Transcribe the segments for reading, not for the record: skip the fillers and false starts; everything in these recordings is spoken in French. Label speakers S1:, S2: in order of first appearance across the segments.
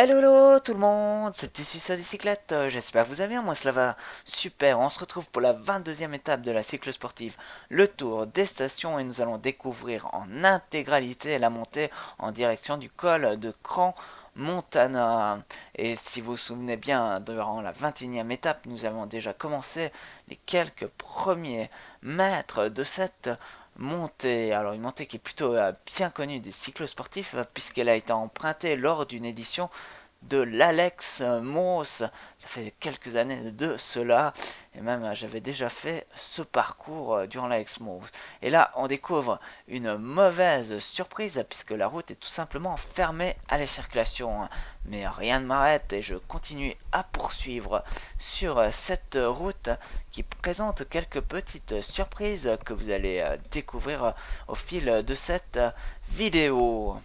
S1: Hello tout le monde, c'est Tissu sa bicyclette, j'espère que vous allez bien, moi cela va super, on se retrouve pour la 22e étape de la cycle sportive, le tour des stations et nous allons découvrir en intégralité la montée en direction du col de Cran Montana. Et si vous vous souvenez bien, durant la 21e étape, nous avons déjà commencé les quelques premiers mètres de cette montée. Alors une montée qui est plutôt bien connue des cyclosportifs puisqu'elle a été empruntée lors d'une édition de l'Alex Moss. Ça fait quelques années de cela. Et même j'avais déjà fait ce parcours durant l'Alex Moss. Et là, on découvre une mauvaise surprise puisque la route est tout simplement fermée à la circulation. Mais rien ne m'arrête et je continue à poursuivre sur cette route qui présente quelques petites surprises que vous allez découvrir au fil de cette vidéo.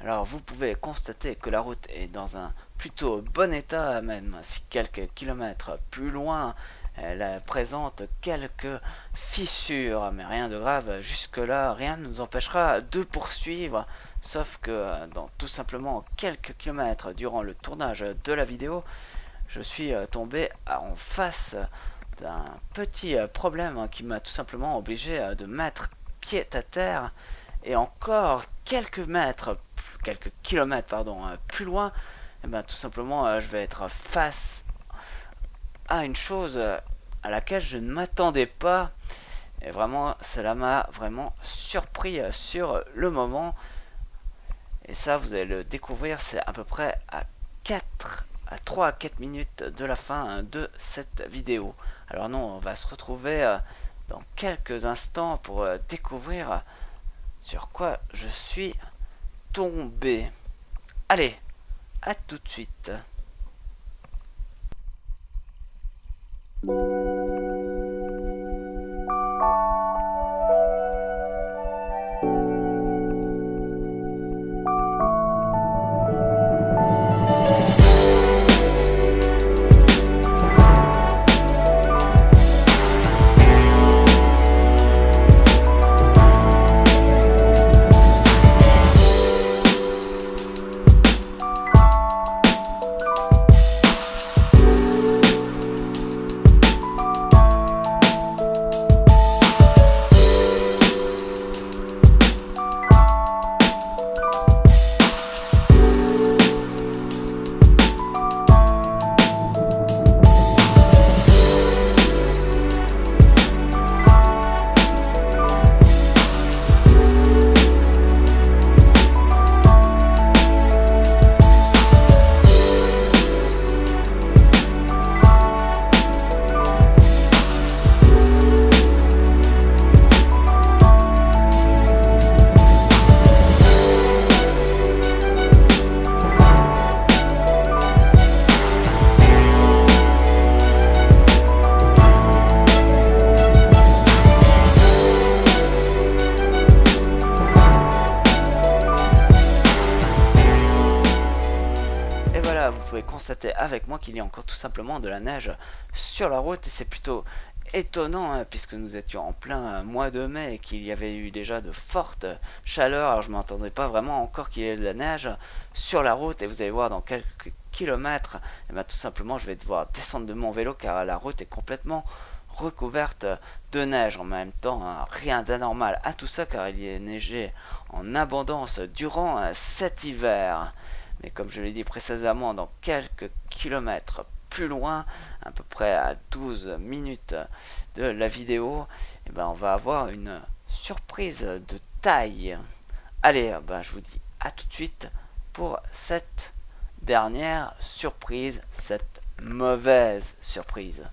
S1: Alors vous pouvez constater que la route est dans un plutôt bon état, même si quelques kilomètres plus loin elle présente quelques fissures, mais rien de grave. Jusque là rien ne nous empêchera de poursuivre, sauf que dans tout simplement quelques kilomètres durant le tournage de la vidéo, je suis tombé en face d'un petit problème qui m'a tout simplement obligé de mettre pied à terre. Et encore quelques kilomètres plus loin, et ben, tout simplement je vais être face à une chose à laquelle je ne m'attendais pas. Et vraiment, cela m'a vraiment surpris sur le moment. Et ça, vous allez le découvrir, c'est à peu près à 3 à 4 minutes de la fin de cette vidéo. Alors non, on va se retrouver dans quelques instants pour découvrir sur quoi je suis tombé. Allez, à tout de suite. Et voilà, vous pouvez constater avec moi qu'il y a encore tout simplement de la neige sur la route et c'est plutôt étonnant puisque nous étions en plein mois de mai et qu'il y avait eu déjà de fortes chaleurs. Alors je ne m'attendais pas vraiment encore qu'il y ait de la neige sur la route et vous allez voir dans quelques kilomètres, et bien tout simplement je vais devoir descendre de mon vélo car la route est complètement recouverte de neige. En même temps, rien d'anormal à tout ça car il y a neigé en abondance durant cet hiver. Mais comme je l'ai dit précédemment, dans quelques kilomètres plus loin, à peu près à 12 minutes de la vidéo, et ben on va avoir une surprise de taille. Allez, ben je vous dis à tout de suite pour cette dernière surprise, cette mauvaise surprise.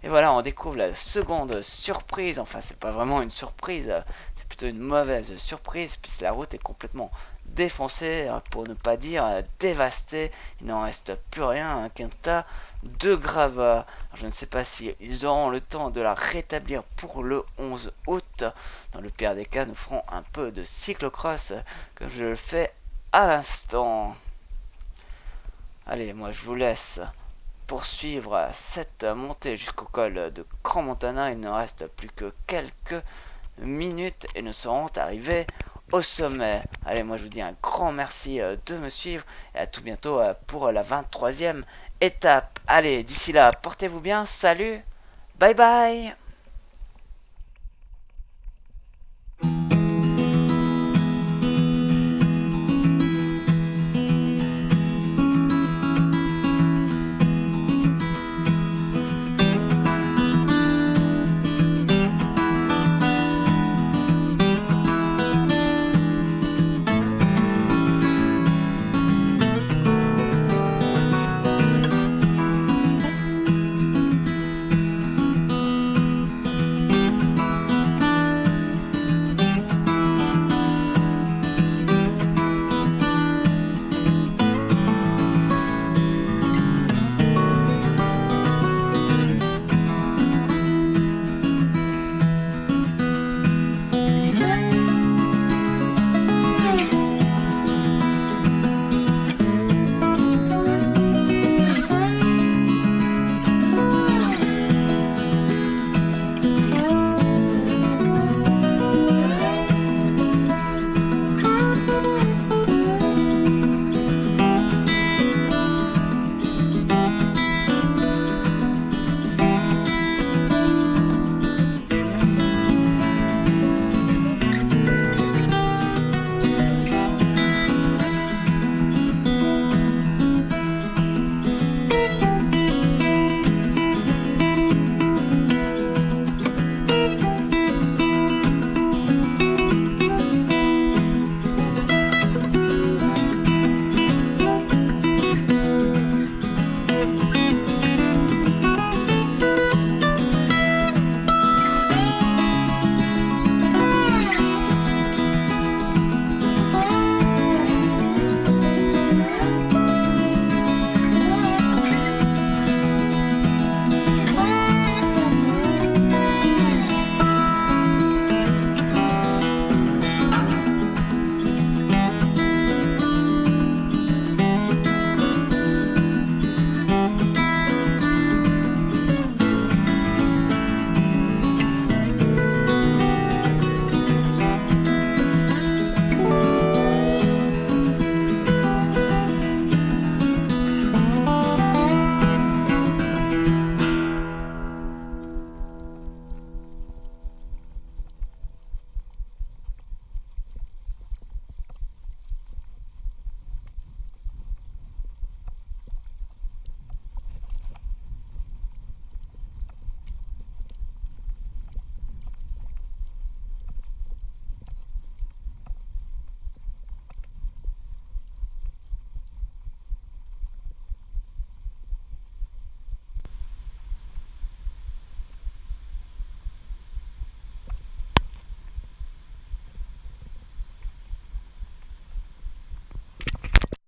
S1: Et voilà, on découvre la seconde surprise. Enfin, c'est pas vraiment une surprise, c'est plutôt une mauvaise surprise, puisque la route est complètement défoncée, pour ne pas dire dévastée. Il n'en reste plus rien qu'un tas de gravats. Je ne sais pas si ils auront le temps de la rétablir pour le 11 août. Dans le pire des cas, nous ferons un peu de cyclocross, comme je le fais à l'instant. Allez, moi je vous laisse poursuivre cette montée jusqu'au col de Grand Montana. Il ne reste plus que quelques minutes et nous serons arrivés au sommet. Allez, moi je vous dis un grand merci de me suivre et à tout bientôt pour la 23e étape. Allez, d'ici là, portez-vous bien, salut, bye bye.